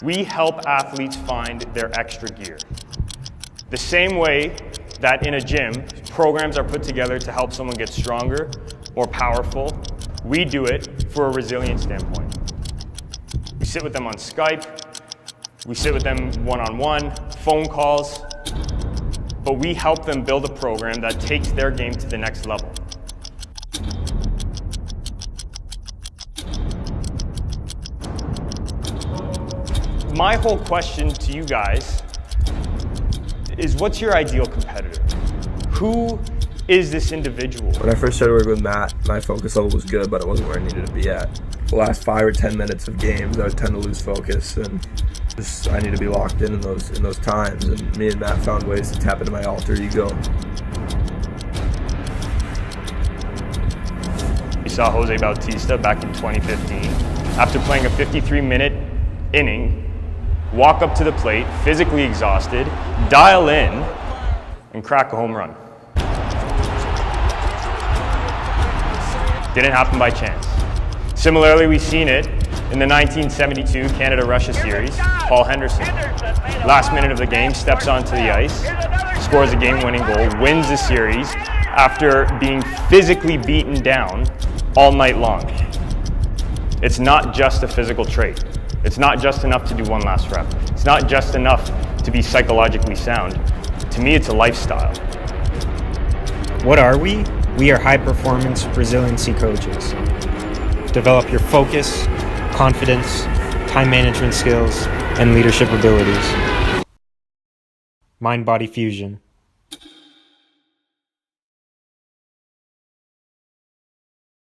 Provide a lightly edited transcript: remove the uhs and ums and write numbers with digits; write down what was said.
We help athletes find their extra gear. The same way that in a gym, programs are put together to help someone get stronger or powerful, we do it for a resilience standpoint. We sit with them on Skype, we sit with them one-on-one, phone calls, but we help them build a program that takes their game to the next level. My whole question to you guys is, what's your ideal competitor? Who is this individual? When I first started working with Matt, my focus level was good, but it wasn't where I needed to be at. The last 5 or 10 minutes of games, I would tend to lose focus, and I need to be locked in those times. And me and Matt found ways to tap into my alter ego. We saw Jose Bautista back in 2015. After playing a 53-minute inning, walk up to the plate, physically exhausted, dial in, and crack a home run. Didn't happen by chance. Similarly, we've seen it in the 1972 Canada-Russia series. Paul Henderson, last minute of the game, steps onto the ice, scores a game-winning goal, wins the series after being physically beaten down all night long. It's not just a physical trait. It's not just enough to do one last rep. It's not just enough to be psychologically sound. To me, it's a lifestyle. What are we? We are high-performance resiliency coaches. Develop your focus, confidence, time management skills, and leadership abilities. Mind-body fusion.